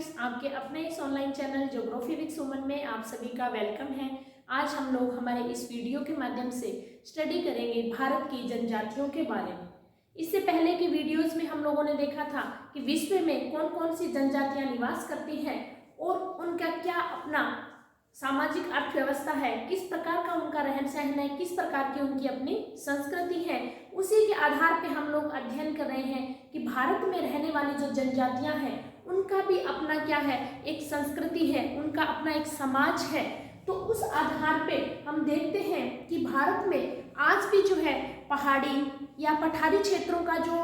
Friends, आपके अपने इस ऑनलाइन चैनल ज्योग्राफी विद सुमन में आप सभी का वेलकम है। आज हम लोग हमारे इस वीडियो के माध्यम से स्टडी करेंगे भारत की जनजातियों के बारे में। इससे पहले की वीडियोस में हम लोगों ने देखा था कि विश्व में कौन कौन सी जनजातियां निवास करती हैं और उनका क्या अपना सामाजिक अर्थव्यवस्था है, किस प्रकार का उनका रहन सहन है, किस प्रकार की उनकी अपनी संस्कृति है। उसी के आधार पे हम लोग अध्ययन कर रहे हैं कि भारत में रहने वाली जो जनजातियां हैं उनका भी अपना क्या है, एक संस्कृति है, उनका अपना एक समाज है। तो उस आधार पे हम देखते हैं कि भारत में आज भी जो है पहाड़ी या पठारी क्षेत्रों का जो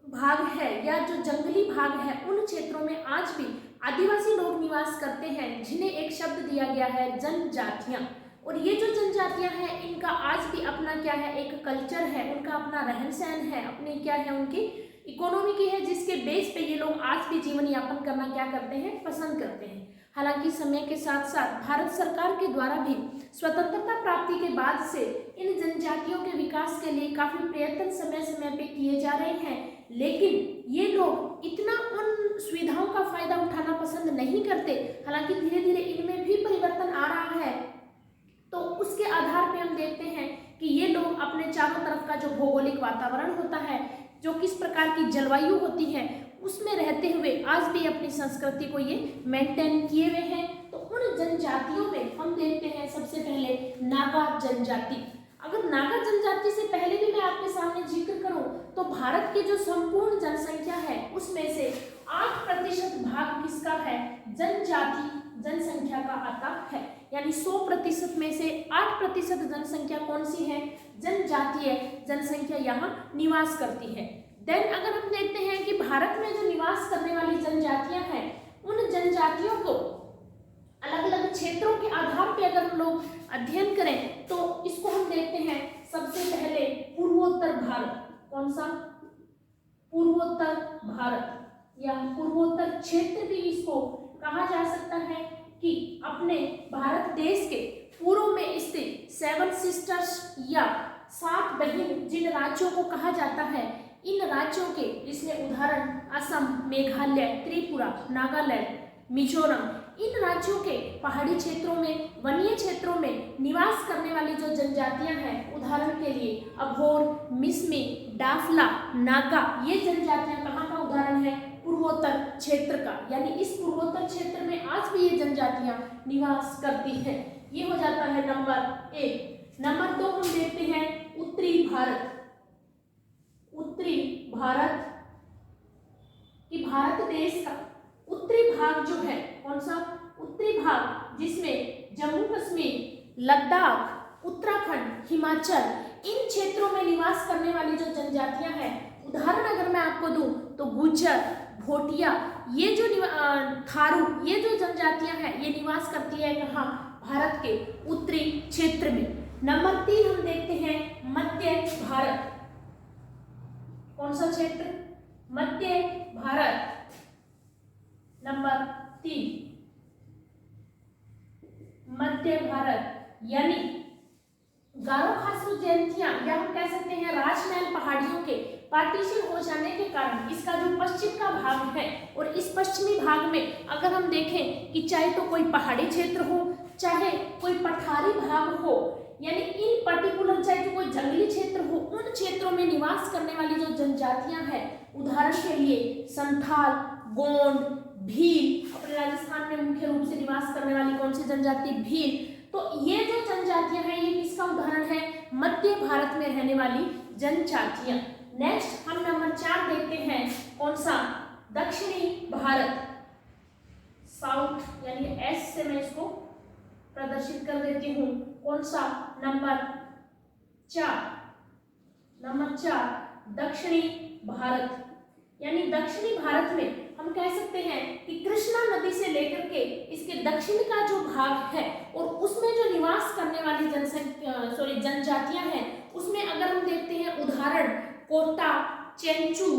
भाग है या जो जंगली भाग है, उन क्षेत्रों में आज भी आदिवासी लोग निवास करते हैं, जिन्हें एक शब्द दिया गया है जनजातियां। और ये जो जनजातियां हैं इनका आज भी अपना क्या है, एक कल्चर है, उनका अपना रहन सहन है, अपनी क्या है, उनकी इकोनॉमी की है, जिसके बेस पे ये लोग आज भी जीवन यापन करना क्या करते हैं, पसंद करते हैं। हालांकि समय के साथ साथ भारत सरकार के द्वारा भी स्वतंत्रता प्राप्ति के बाद से इन जनजातियों के विकास के लिए काफी प्रयत्न समय समय पे किए जा रहे हैं, लेकिन ये लोग इतना उन सुविधाओं का फायदा उठाना पसंद नहीं करते। हालांकि धीरे धीरे इनमें भी परिवर्तन आ रहा है। तो उसके आधार पे हम देखते हैं कि ये लोग अपने चारों तरफ का जो भौगोलिक वातावरण होता है, जो किस प्रकार की जलवायु होती है, उसमें रहते हुए आज भी अपनी संस्कृति को ये मेंटेन किए हुए हैं। तो उन जनजातियों में हम देखते हैं सबसे पहले नागा जनजाति। अगर नागा जनजाति से पहले भी मैं आपके सामने जिक्र करूं तो भारत की जो संपूर्ण जनसंख्या है उसमें से 8% भाग किसका है, जनजाति जनसंख्या का आता है। यानी 100% में से 8% जनसंख्या कौन सी है, जनजातीय जनसंख्या यहाँ निवास करती है। देन अगर हम देखते हैं कि भारत में जो निवास करने वाली जनजातियां हैं, उन जनजातियों को अलग अलग क्षेत्रों के आधार पे अगर हम लोग अध्ययन करें तो इसको हम देखते हैं सबसे पहले पूर्वोत्तर भारत। कौन सा, पूर्वोत्तर भारत या पूर्वोत्तर क्षेत्र भी इसको कहा जा सकता है, कि अपने भारत देश के पूर्व में स्थित 7 सिस्टर्स या 7 बहन जिन राज्यों को कहा जाता है, इन राज्यों के जिसमें उदाहरण असम, मेघालय, त्रिपुरा, नागालैंड, मिजोरम, इन राज्यों के पहाड़ी क्षेत्रों में, वनीय क्षेत्रों में निवास करने वाली जो जनजातियां हैं, उदाहरण के लिए अघोर, मिसमी, डाफला, नागा, ये जनजातियां कहाँ का उदाहरण है, पूर्वोत्तर क्षेत्र का। यानी इस पूर्वोत्तर क्षेत्र में आज भी ये जनजातियां निवास करती हैं। ये हो जाता है नंबर 1। नंबर 2 हम देखते हैं उत्तरी भारत। उत्तरी भारत कि भारत देश का उत्तरी भाग जो है, कौन सा, उत्तरी भाग जिसमें जम्मू कश्मीर, लद्दाख, उत्तराखंड, हिमाचल, इन क्षेत्रों में निवास करने वाली जो जनजातियां हैं, उदाहरण अगर मैं आपको दूं तो गुज्जर, भोटिया, ये जो थारू, ये जो जनजातियां हैं ये निवास करती है कहाँ, भारत के उत्तरी क्षेत्र में। नंबर 3 हम देखते हैं मध्य भारत। कौन सा क्षेत्र, मध्य भारत। नंबर 3 मध्य भारत, यानी गारो खासू जयंतियां या हम कह सकते हैं राजमहल पहाड़ियों के पार्टीशन हो जाने के कारण इसका जो पश्चिम का भाग है, और इस पश्चिमी भाग में अगर हम देखें कि चाहे तो कोई पहाड़ी क्षेत्र हो, चाहे कोई पठारी भाग हो, यानी इन पर्टिकुलर चाहे तो कोई जंगली क्षेत्र हो, उन क्षेत्रों में निवास करने वाली जो जनजातियां हैं, उदाहरण के लिए संथाल, गोंड, भील, अपने राजस्थान में मुख्य रूप से निवास करने वाली कौन सी जनजाति, भील। तो ये जो जनजातियां हैं ये किसका उदाहरण है, मध्य भारत में रहने वाली जनजातियां। नेक्स्ट हम नंबर 4 देखते हैं, कौन सा, दक्षिणी भारत। साउथ यानी एस से मैं इसको प्रदर्शित कर देती हूँ। कौन सा, नंबर 4। नंबर 4 दक्षिणी भारत। यानी दक्षिणी भारत में हम कह सकते हैं कि कृष्णा नदी से लेकर के इसके दक्षिण का जो भाग है और उसमें जो निवास करने वाली जनजातियां हैं, उसमें अगर हम देखते हैं उदाहरण कोटा, चेंचू,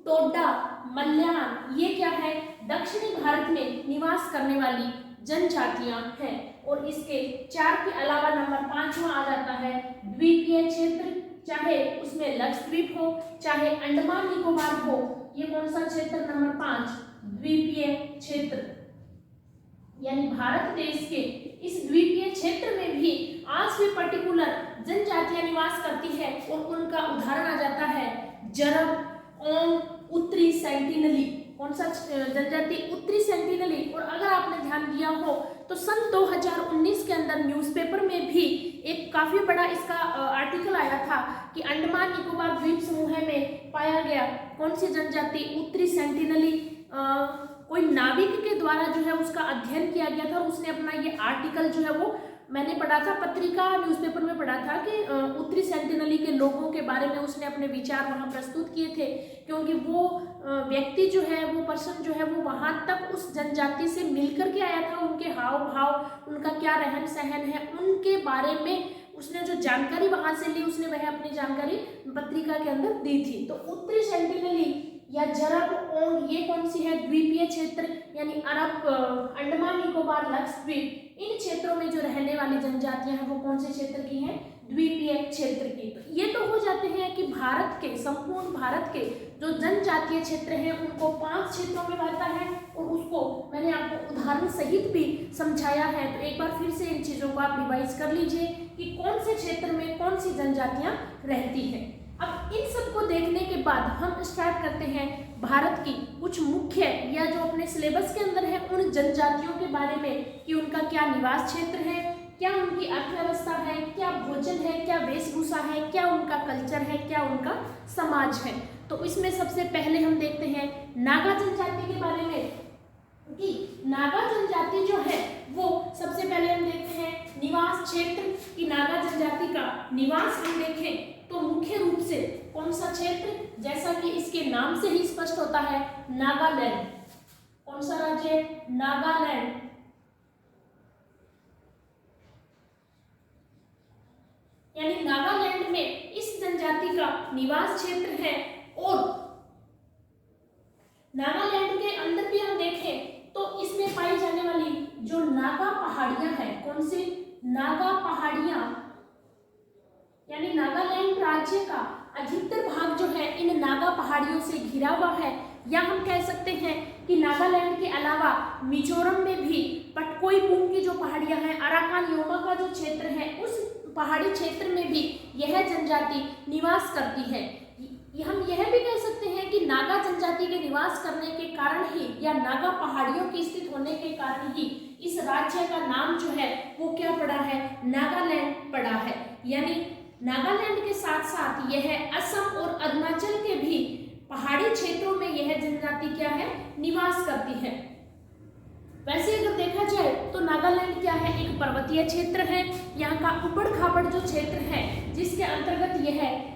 टोडा, मल्याण, ये क्या है, दक्षिणी भारत में निवास करने वाली जनजातियां हैं। और इसके 4 के अलावा नंबर 5वां आ जाता है द्वीपीय क्षेत्र, चाहे उसमें लक्षद्वीप हो, चाहे अंडमान निकोबार हो, ये कौन सा क्षेत्र, नंबर 5 द्वीपीय यानी भारत देश के इस द्वीपीय क्षेत्र में भी आज भी पर्टिकुलर जनजातियां निवास करती है और उनका उदाहरण आ जाता है जरब, ओंग, उत्तरी सेंटिनली। कौन सा जनजाति? उत्तरी सेंटिनली। और अगर आपने ध्यान दिया हो तो सन 2019 के अंदर न्यूज़पेपर में भी एक काफी बड़ा इसका आर्टिकल आया था कि अंडमान निकोबार द्वीप समूह में पाया गया कौन सी जनजाति? उत्तरी सेंटिनली। कोई नाविक के द्वारा जो है उसका अध्ययन किया गया था और उसने अपना ये आर्टिकल जो है वो मैंने पढ़ा था, पत्रिका न्यूज़पेपर में पढ़ा था कि उत्तरी सेंटिनली के लोगों के बारे में उसने अपने विचार वहाँ प्रस्तुत किए थे, क्योंकि वो व्यक्ति जो है, वो पर्सन जो है वो वहाँ तक उस जनजाति से मिलकर के आया था। उनके हाव भाव, उनका क्या रहन सहन है, उनके बारे में उसने जो जानकारी वहाँ से ली, उसने वह अपनी जानकारी पत्रिका के अंदर दी थी। तो उत्तरी सेंटिनली या जरब, ओंग, ये कौन सी है? द्वीपीय क्षेत्र, यानी अरब, अंडमान निकोबार, लक्षद्वीप, इन क्षेत्रों में जो रहने वाली जनजातियां हैं वो कौन से क्षेत्र की हैं? द्वीपीय क्षेत्र की। तो ये तो हो जाते हैं कि भारत के, संपूर्ण भारत के जो जनजातीय क्षेत्र हैं उनको 5 क्षेत्रों में बांटा है और उसको मैंने आपको उदाहरण सहित भी समझाया है। तो एक बार फिर से इन चीजों को आप रिवाइज कर लीजिए कि कौन से क्षेत्र में कौन सी जनजातियां रहती हैं। अब इन सबको देखने के बाद हम स्टार्ट करते हैं भारत की कुछ मुख्य या जो अपने सिलेबस के अंदर है उन जनजातियों के बारे में कि उनका क्या निवास क्षेत्र है, क्या उनकी अर्थव्यवस्था है, क्या भोजन है, क्या वेशभूषा है, क्या उनका कल्चर है, क्या उनका समाज है। तो इसमें सबसे पहले हम देखते हैं नागा जनजाति के बारे में कि नागा जनजाति जो है वो सबसे पहले हम देखते हैं निवास क्षेत्र की। नागा जनजाति का निवास हम देखें तो मुख्य रूप से कौन सा क्षेत्र? जैसा कि इसके नाम से ही स्पष्ट होता है, नागालैंड। कौन सा राज्य? नागालैंड। यानी नागालैंड में इस जनजाति का निवास क्षेत्र है। और नागालैंड के अंदर भी हम देखें तो इसमें पाई जाने वाली जो नागा पहाड़ियां हैं, कौन सी? नागा पहाड़ियां, यानी नागालैंड राज्य का अधिकतर भाग जो है इन नागा पहाड़ियों से घिरा हुआ है। या हम कह सकते हैं कि नागालैंड के अलावा मिजोरम में भी पटकोईपुंग की जो पहाड़ियां हैं, अराकान योमा का जो क्षेत्र है, उस पहाड़ी क्षेत्र में भी यह जनजाति निवास करती है। हम यह भी कह सकते हैं कि नागा जनजाति के निवास करने के कारण ही या नागा पहाड़ियों की स्थित होने के कारण ही इस राज्य का नाम जो है वो क्या पड़ा है? नागालैंड पड़ा है। यानी नागालैंड के साथ साथ यह असम और अरुणाचल के भी पहाड़ी क्षेत्रों में यह जनजाति क्या है? निवास करती है। वैसे अगर देखा जाए तो नागालैंड क्या है? एक पर्वतीय क्षेत्र है। यहाँ का उबड़ खाबड़ जो क्षेत्र है जिसके अंतर्गत यह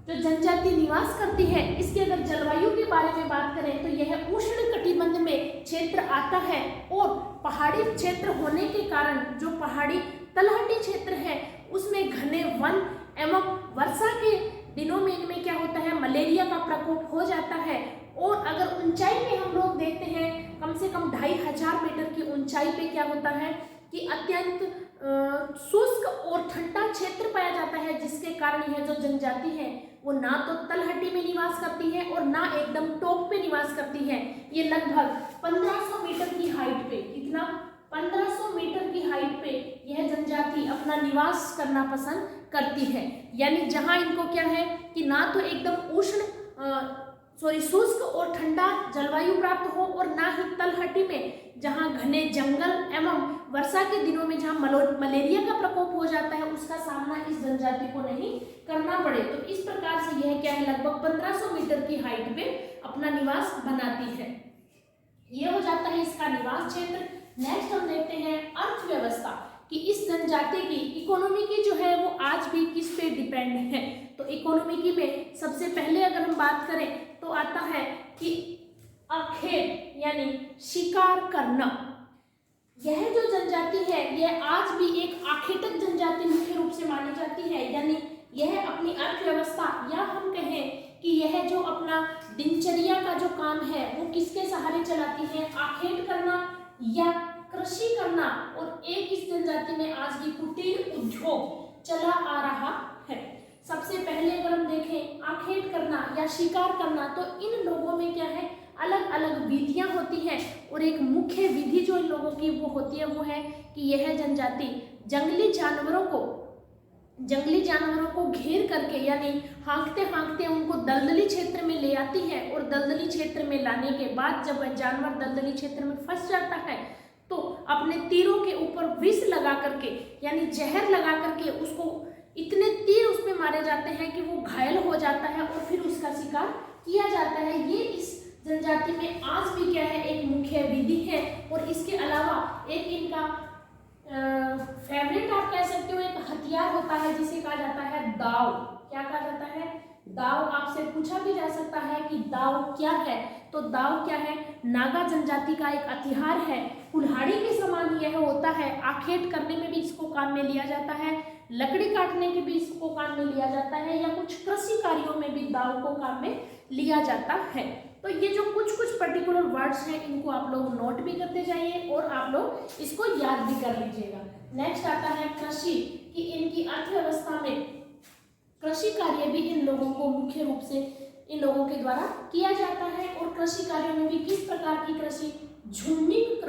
जो जनजाति निवास करती है, इसके अगर जलवायु के बारे में बात करें तो यह उष्ण कटिबंध में क्षेत्र आता है। और पहाड़ी क्षेत्र होने के कारण जो पहाड़ी तलहटी क्षेत्र है उसमें घने वन एवं वर्षा के दिनों में इनमें क्या होता है? मलेरिया का प्रकोप हो जाता है। और अगर ऊंचाई में हम लोग देखते हैं कम से कम 2500 मीटर की ऊंचाई पे क्या होता है कि अत्यंत शुष्क और ठंडा क्षेत्र पाया जाता है, जिसके कारण यह जो जनजाति है वो ना तो तलहटी में निवास करती है और ना एकदम टॉप पे निवास करती है। ये लगभग 1500 मीटर की हाइट पे, कितना? 1500 मीटर की हाइट पे यह जनजाति अपना निवास करना पसंद करती है। यानी जहां इनको क्या है कि ना तो एकदम शुष्क और ठंडा जलवायु प्राप्त हो और ना ही तलहटी में जहां घने जंगल एवं वर्षा के दिनों में जहां मलेरिया का प्रकोप हो जाता है उसका सामना इस जनजाति को नहीं करना पड़े। तो इस प्रकार से यह क्या है? लगभग 1500 मीटर की हाइट पे अपना निवास बनाती है। यह हो जाता है इसका निवास क्षेत्र। नेक्स्ट हम देखते हैं अर्थव्यवस्था कि इस जनजाति की इकोनॉमी की जो है वो आज भी किस पे डिपेंड है। तो इकोनॉमी की में सबसे पहले अगर हम बात करें तो आता है कि अखेट यानी शिकार करना। यह जो जनजाति है यह आज भी एक आखेटक जनजाति मुख्य रूप से मानी जाती है। यानी यह अपनी अर्थव्यवस्था या हम कहें कि यह जो अपना दिनचर्या का जो काम है वो किसके सहारे चलाती है? आखेट करना या कृषि करना। और एक इस जनजाति में आज भी कुटीर उद्योग चला आ रहा है। सबसे पहले अगर हम देखें आखेट करना या शिकार करना तो इन लोगों में क्या है? अलग अलग विधियां होती हैं और एक मुख्य विधि जो इन लोगों की वो होती है वो है कि यह जनजाति जंगली जानवरों को घेर करके यानी हाँकते हाँकते उनको दलदली क्षेत्र में ले आती है और दलदली क्षेत्र में लाने के बाद जब वह जानवर दलदली क्षेत्र में फंस जाता है तो अपने तीरों के ऊपर विष लगा करके यानी जहर लगा करके उसको इतने तीर उसमें मारे जाते हैं कि वो घायल हो जाता है और फिर उसका शिकार किया जाता है। ये इस जनजाति में आज भी क्या है एक मुख्य विधि है। और इसके अलावा एक इनका फेवरेट आप कह सकते हो एक हथियार होता है जिसे कहा जाता है दाव। क्या कहा जाता है? दाव। आपसे पूछा भी जा सकता है कि दाव क्या है, तो दाव क्या है? नागा जनजाति का एक हथियार है, कुल्हाड़ी के समान यह होता है। आखेट करने में भी इसको काम में लिया जाता है, लकड़ी काटने के भी इसको काम में लिया जाता है, या कुछ कृषि कार्यों में भी दाव को काम में लिया जाता है। तो ये जो कुछ पर्टिकुलर वर्ड्स हैं इनको आप लोग नोट भी करते जाइए और आप लोग इसको याद भी कर लीजिएगा। नेक्स्ट आता है कृषि, कि इनकी अर्थव्यवस्था में कृषि कार्य भी इन लोगों को मुख्य रूप से इन लोगों के द्वारा किया जाता है। और कृषि कार्यों में भी किस प्रकार की कृषि? झूमिंग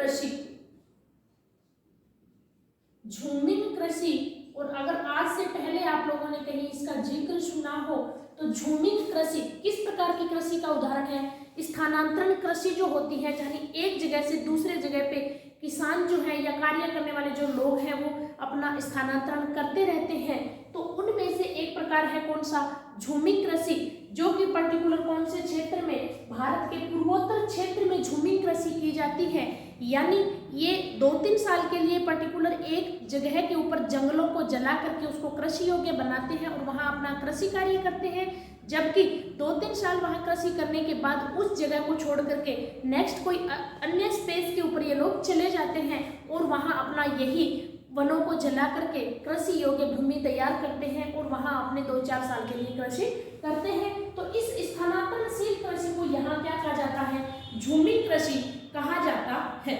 कृषि। और अगर आज से पहले आप लोगों ने कहीं इसका जिक्र सुना हो तो झूमिंग कृषि किस प्रकार की कृषि का उदाहरण है? स्थानांतरण कृषि जो होती है, यानी एक जगह से दूसरे जगह पे किसान जो है या कार्य करने वाले जो लोग हैं वो अपना स्थानांतरण करते रहते हैं, तो उनमें से एक प्रकार है कौन सा? झूमिंग कृषि, जो कि पर्टिकुलर कौन से क्षेत्र में? भारत के पूर्वोत्तर क्षेत्र में झूमिंग कृषि की जाती है। यानी ये 2-3 साल के लिए पर्टिकुलर एक जगह के ऊपर जंगलों को जला करके उसको कृषि योग्य बनाते हैं और वहां अपना कृषि कार्य करते हैं, जबकि 2-3 साल वहां कृषि करने के बाद उस जगह को छोड़ करके नेक्स्ट कोई अन्य स्पेस के ऊपर ये लोग चले जाते हैं और वहां अपना यही वनों को जला करके कृषि योग्य भूमि तैयार करते हैं और वहां अपने 2-4 साल के लिए कृषि करते हैं। तो इस स्थानांतरणशील कृषि को यहाँ क्या कहा जाता है? झूमिंग कृषि कहा जाता है।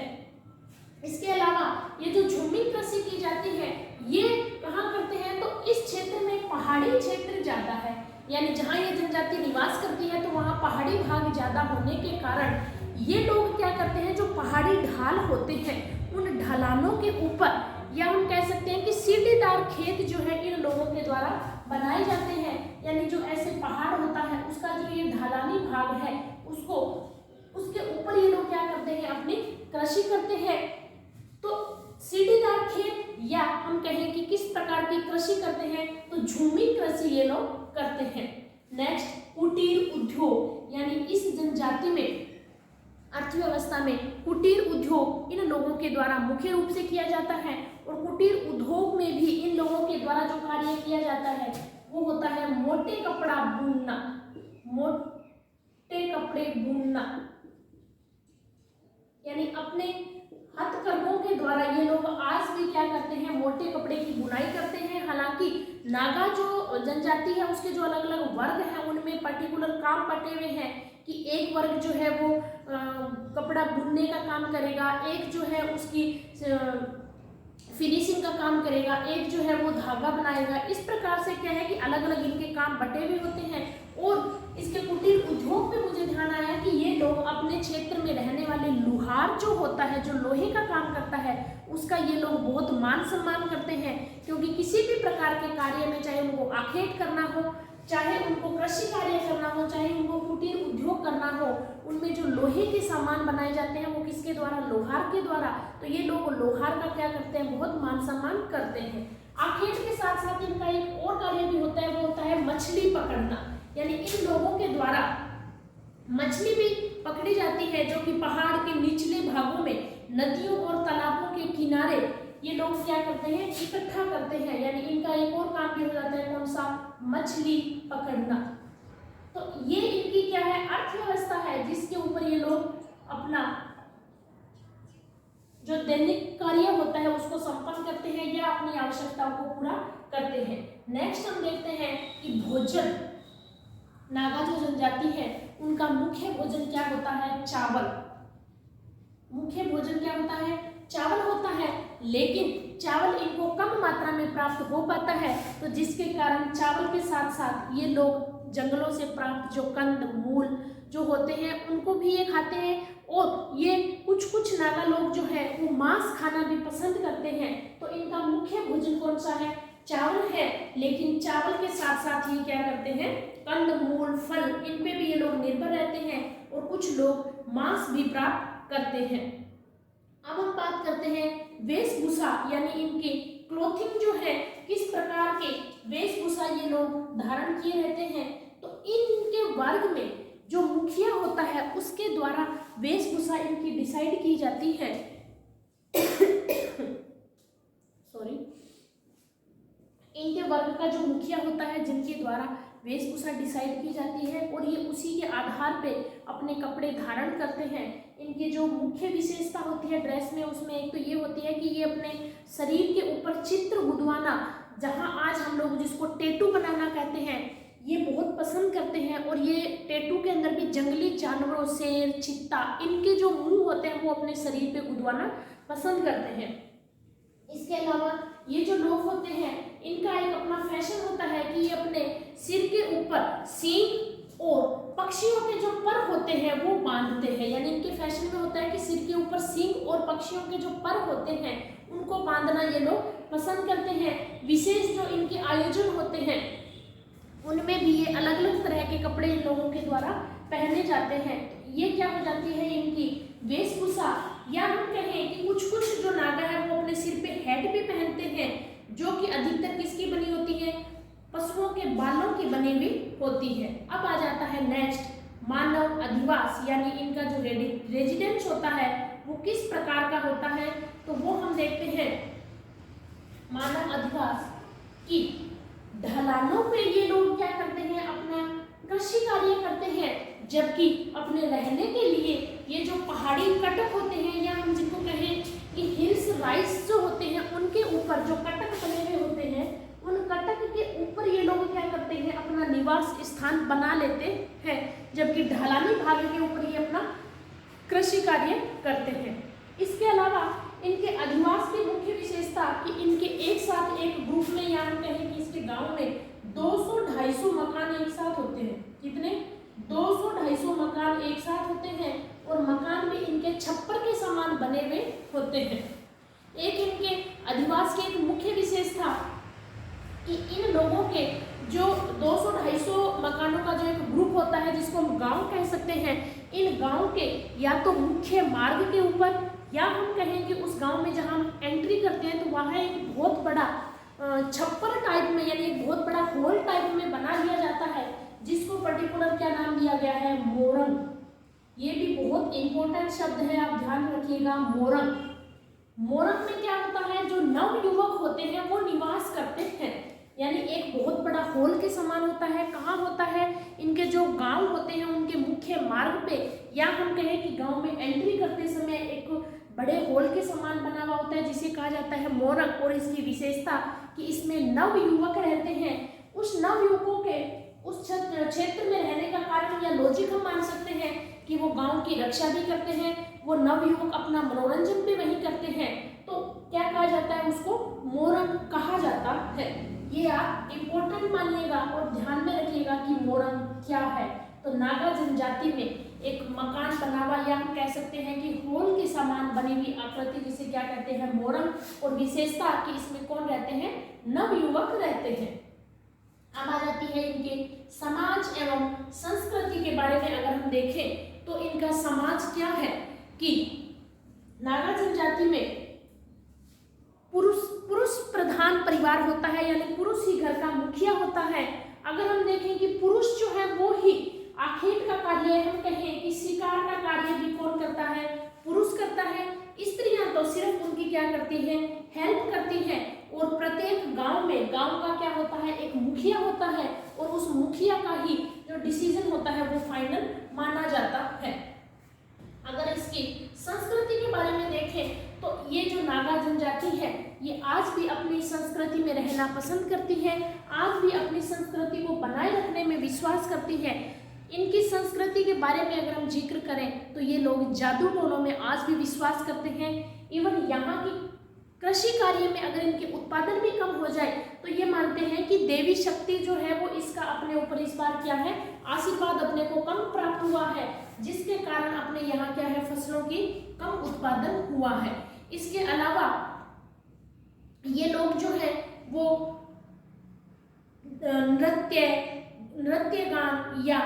इसके अलावा ये जो झूमिंग कृषि की जाती है ये कहाँ करते हैं? तो इस क्षेत्र में पहाड़ी क्षेत्र ज्यादा है, यानी जहाँ ये जनजाति निवास करती है तो वहाँ पहाड़ी भाग ज्यादा होने के कारण ये लोग क्या करते हैं? जो पहाड़ी ढाल होते हैं उन ढलानों के ऊपर, या हम कह सकते हैं कि सीढ़ीदार खेत जो है इन लोगों के द्वारा बनाए जाते हैं। यानी जो ऐसे पहाड़ होता है उसका जो ये ढलानी भाग है उसको उसके ऊपर ये लोग क्या करते हैं? अपनी कृषि करते हैं। तो सीढ़ीदार खेत, या हम कहें कि किस प्रकार की कृषि करते हैं? तो झूमिंग कृषि ये लोग करते हैं। नेक्स्ट कुटीर उद्योग, यानी इस जनजाति में अर्थव्यवस्था में कुटीर उद्योग इन लोगों के द्वारा मुख्य रूप से किया जाता है। और कुटीर उद्योग में भी इन लोगों के द्वारा जो कार्य किया जाता है वो होता है मोटे कपड़ा बुनना। मोटे कपड़े बुनना यानी अपने हथकरघों के द्वारा ये लोग आज भी क्या करते हैं? मोटे कपड़े की बुनाई करते हैं। हालांकि नागा जो जनजाति है उसके जो अलग अलग वर्ग हैं उनमें पर्टिकुलर काम बटे हुए हैं कि एक वर्ग जो है वो कपड़ा बुनने का काम करेगा, एक जो है उसकी फिनिशिंग का काम करेगा, एक जो है वो धागा बनाएगा। इस प्रकार से क्या है कि अलग अलग इनके काम बटे हुए होते हैं। और इसके कुटीर उद्योग पे मुझे ध्यान आया कि ये लोग अपने क्षेत्र में रहने वाले लुहार जो होता है, जो लोहे का काम करता है, उसका ये लोग बहुत मान सम्मान करते हैं, क्योंकि किसी भी प्रकार के कार्य में चाहे उनको आखेट करना हो, चाहे उनको कृषि कार्य करना हो, चाहे उनको कुटीर उद्योग करना हो, उनमें जो लोहे के सामान बनाए जाते हैं वो किसके द्वारा? लोहार के द्वारा। तो ये लोग लोहार का क्या करते हैं? बहुत मान सम्मान करते हैं। आखेट के साथ साथ इनका एक और कार्य भी होता है, वो होता है मछली पकड़ना। यानी इन लोगों के द्वारा मछली भी पकड़ी जाती है, जो कि पहाड़ के निचले भागों में नदियों और तालाबों के किनारे ये लोग क्या करते हैं? इकट्ठा करते हैं। यानी इनका एक और काम भी हो जाता है, कौन सा? मछली पकड़ना। तो ये इनकी क्या है? अर्थव्यवस्था है, जिसके ऊपर ये लोग अपना जो दैनिक कार्य होता है उसको संपन्न करते हैं या अपनी आवश्यकताओं को पूरा करते हैं। नेक्स्ट हम देखते हैं कि भोजन। नागा जो जनजाति है उनका मुख्य भोजन क्या होता है? चावल। मुख्य भोजन क्या होता है? चावल होता है। लेकिन चावल इनको कम मात्रा में प्राप्त हो पाता है, तो जिसके कारण चावल के साथ साथ ये लोग जंगलों से प्राप्त जो कंद मूल जो होते हैं उनको भी ये खाते हैं। और ये कुछ नागा लोग जो है वो मांस खाना भी पसंद करते हैं। तो इनका मुख्य भोजन कौन सा है? चावल है। लेकिन चावल के साथ साथ ये क्या करते हैं? कंदमूल, फल, इन पे भी ये लोग निर्भर रहते हैं और कुछ लोग मांस भी प्राप्त करते हैं। अब हम बात करते हैं वेशभूषा, यानी इनकी क्लोथिंग जो है, किस प्रकार के वेशभूषा ये लोग धारण किए रहते हैं। तो इनके वर्ग में जो मुखिया होता है उसके द्वारा वेशभूषा इनकी डिसाइड की जाती है। सॉरी, इनके वर्ग का जो मुखिया होता है जिनके द्वारा वेशभूषा डिसाइड की जाती है और ये उसी के आधार पे अपने कपड़े धारण करते हैं। इनकी जो मुख्य विशेषता होती है ड्रेस में, उसमें एक तो ये होती है कि ये अपने शरीर के ऊपर चित्र गुदवाना, जहां आज हम लोग जिसको टैटू बनाना कहते हैं, ये बहुत पसंद करते हैं। और ये टैटू के अंदर भी जंगली जानवरों, शेर, चीता, इनके जो मुंह होते हैं वो अपने शरीर पे गुदवाना पसंद करते हैं। इसके अलावा ये जो लोग होते हैं इनका एक अपना फैशन होता है कि ये अपने सिर के ऊपर सींग और पक्षियों के जो पर होते हैं वो बांधते हैं। यानी इनके फैशन में होता है कि सिर के ऊपर सींग और पक्षियों के जो पर होते हैं उनको बांधना ये लोग पसंद करते हैं। विशेष जो इनके आयोजन होते हैं उनमें भी ये अलग अलग तरह के कपड़े इन लोगों के द्वारा पहने जाते हैं। ये क्या हो जाती है इनकी वेशभूषा। या हम कहें कि कुछ जो नागा है वो अपने सिर पे हेड भी पहनते हैं, जो कि अधिकतर किसकी बनी होती है? पशुओं के बालों की बनी हुई होती है। अब आ जाता है नेक्स्ट मानव अधिवास, यानी इनका जो रेजिडेंस होता है वो किस प्रकार का होता है। तो वो हम देखते हैं मानव अधिवास की ढलानों पे ये लोग क्या करते हैं? अपना कृषि कार्य करते हैं। जबकि अपने रहने के लिए ये जो पहाड़ी कटक होते हैं, या हम जिनको कहें कि हिल्स राइस जो होते हैं, उनके ऊपर जो कटक बने हुए होते हैं, उन कटक के ऊपर ये लोग क्या करते हैं? अपना निवास स्थान बना लेते हैं। जबकि ढलानी भाग के ऊपर ये अपना कृषि कार्य करते हैं। इसके अलावा इनके अधिवास की मुख्य विशेषता कि इनके एक साथ एक ग्रुप में, या हम कहें कि इसके गांव में 200-250 मकान एक साथ होते हैं। कितने? 200-250 मकान एक साथ होते हैं और मकान भी इनके छप्पर के समान बने हुए होते हैं। एक इनके अधिवास की एक मुख्य विशेषता कि इन लोगों के जो 200-250 मकानों का जो एक ग्रुप होता है जिसको हम गांव कह सकते हैं, इन गांव के या तो मुख्य मार्ग के ऊपर, या हम कहें कि उस गांव में जहां हम एंट्री करते हैं तो वहां एक बहुत बड़ा छप्पर टाइप में, यानी एक बहुत बड़ा होल टाइप में बना दिया जाता है, जिसको पर्टिकुलर क्या नाम दिया गया है? मोरंग। ये भी बहुत इंपॉर्टेंट शब्द है, आप ध्यान रखिएगा। मोरंग। मोरंग में क्या होता है? जो नव युवक होते हैं वो निवास करते हैं। यानी एक बहुत बड़ा हॉल के समान होता है। कहाँ होता है? इनके जो गांव होते हैं उनके मुख्य मार्ग पे, या हम कहें कि गांव में एंट्री करते समय एक बड़े हॉल के समान बना हुआ होता है जिसे कहा जाता है मोरंग। और इसकी विशेषता कि इसमें नव युवक रहते हैं। उस नव युवकों के उस क्षेत्र में रहने का कारण या लॉजिक हम मान सकते हैं कि वो गांव की रक्षा भी करते हैं, वो नवयुवक अपना मनोरंजन भी वहीं करते हैं। तो क्या कहा जाता है? उसको मोरंग कहा जाता है। ये आप इम्पोर्टेंट मानिएगा और ध्यान में रखिएगा कि मोरंग क्या है। तो नागा जनजाति में एक मकान बना हुआ, या हम कह सकते हैं कि होल के समान बनी हुई आकृति, जिसे क्या कहते हैं? मोरंग। और विशेषता कि इसमें कौन रहते हैं? नवयुवक रहते हैं। अब आ जाती है इनके समाज एवं संस्कृति के बारे में। अगर हम देखें तो इनका समाज क्या है कि नागा जनजाति में पुरुष प्रधान परिवार होता है, यानी पुरुष ही घर का मुखिया होता है। अगर हम देखें कि पुरुष जो है वो ही आखेट का कार्य, हम कहें कि शिकार का कार्य भी कौन करता है? पुरुष करता है। स्त्रियां तो सिर्फ उनकी क्या करती हैं? हेल्प करती हैं। और प्रत्येक गांव में गांव का क्या होता है? एक मुखिया होता है और उस मुखिया का ही जो डिसीजन होता है वो फाइनल माना जाता है। अगर इसकी संस्कृति के बारे में देखें तो ये जो नागा जनजाति है ये आज भी अपनी संस्कृति में रहना पसंद करती है, आज भी अपनी संस्कृति को बनाए रखने में विश्वास करती है। इनकी संस्कृति के बारे में अगर हम जिक्र करें तो ये लोग जादू टोनों में आज भी विश्वास करते हैं। इवन यहाँ की कृषि कार्य में अगर इनके उत्पादन भी कम हो जाए तो ये मानते हैं कि देवी शक्ति जो है वो इसका अपने ऊपर इस बार क्या है, आशीर्वाद अपने को कम प्राप्त हुआ है, जिसके कारण अपने यहाँ क्या है, फसलों की कम उत्पादन हुआ है। इसके अलावा ये लोग जो है वो नृत्य गान या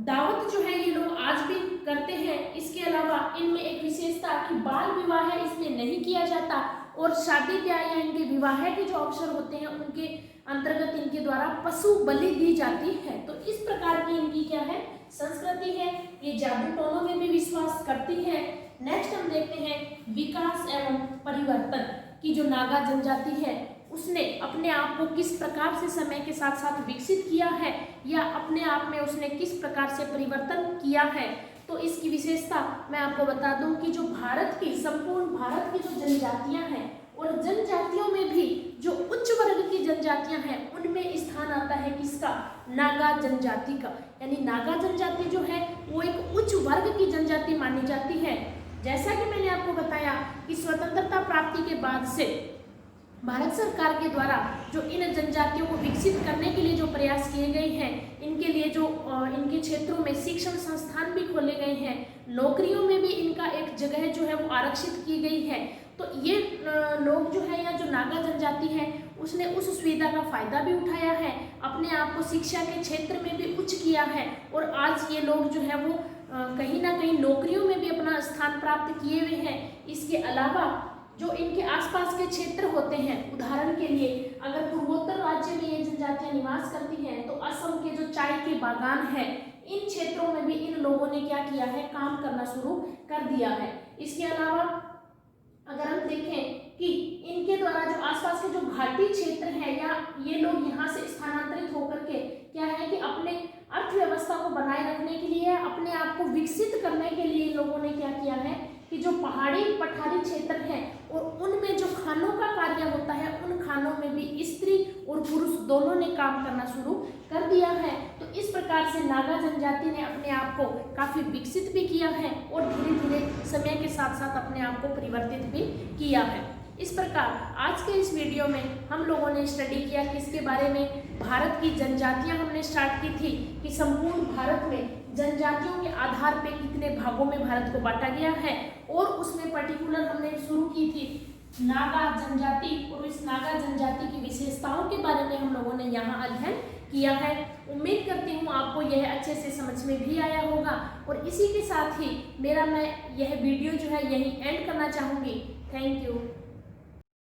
दावत जो है ये लोग आज भी करते हैं। इसके अलावा इनमें एक विशेषता कि बाल विवाह है इसमें नहीं किया जाता, और शादी ब्याह या इनके विवाह के जो अवसर होते हैं उनके अंतर्गत इनके द्वारा पशु बलि दी जाती है। तो इस प्रकार की इनकी क्या है, संस्कृति है। ये जादू टोनों में भी विश्वास करती है। नेक्स्ट हम देखते हैं विकास एवं परिवर्तन की जो नागा जनजाति है उसने अपने आप को किस प्रकार से समय के साथ साथ विकसित किया है, या अपने आप में उसने किस प्रकार से परिवर्तन किया है। तो इसकी विशेषता मैं आपको बता दूं कि जो भारत की, संपूर्ण भारत की जो जनजातियां हैं, और जनजातियों में भी जो उच्च वर्ग की जनजातियां हैं उनमें स्थान आता है किसका, नागा जनजाति का। यानी नागा जनजाति जो है वो एक उच्च वर्ग की जनजाति मानी जाती है। जैसा कि मैंने आपको बताया कि स्वतंत्रता प्राप्ति के बाद से भारत सरकार के द्वारा जो इन जनजातियों को विकसित करने के लिए जो प्रयास किए गए हैं, इनके लिए जो इनके क्षेत्रों में शिक्षण संस्थान भी खोले गए हैं, नौकरियों में भी इनका एक जगह जो है वो आरक्षित की गई है। तो ये लोग जो है या जो नागा जनजाति है उसने उस सुविधा का फायदा भी उठाया है, अपने आप को शिक्षा के क्षेत्र में भी उच्च किया है, और आज ये लोग जो है वो कहीं ना कहीं नौकरियों में भी अपना स्थान प्राप्त किए हुए हैं। इसके अलावा जो इनके आसपास के क्षेत्र होते हैं, उदाहरण के लिए अगर पूर्वोत्तर राज्य में ये जनजातियां निवास करती हैं तो असम के जो चाय के बागान है इन क्षेत्रों में भी इन लोगों ने क्या किया है, काम करना शुरू कर दिया है। इसके अलावा अगर हम देखें कि इनके द्वारा जो आसपास के जो घाटी क्षेत्र है या ये लोग यहाँ से स्थानांतरित होकर के क्या है कि अपने अर्थव्यवस्था को बनाए रखने के लिए, अपने आप को विकसित करने के लिए इन लोगों ने क्या किया है कि जो पहाड़ी पठारी क्षेत्र हैं और उनमें जो खानों का कार्य होता है उन खानों में भी स्त्री और पुरुष दोनों ने काम करना शुरू कर दिया है। तो इस प्रकार से नागा जनजाति ने अपने आप को काफी विकसित भी किया है और धीरे धीरे समय के साथ साथ अपने आप को परिवर्तित भी किया है। इस प्रकार आज के इस वीडियो में हम लोगों ने स्टडी किया कि इसके बारे में, भारत की जनजातियां हमने स्टार्ट की थी कि संपूर्ण भारत में जनजातियों के आधार पे कितने भागों में भारत को बांटा गया है, और उसमें पर्टिकुलर हमने शुरू की थी नागा जनजाति, और इस नागा जनजाति की विशेषताओं के बारे में हम लोगों ने यहाँ अध्ययन किया है। उम्मीद करती हूँ आपको यह अच्छे से समझ में भी आया होगा, और इसी के साथ ही मैं यह वीडियो जो है यहीं एंड करना चाहूँगी। Thank you.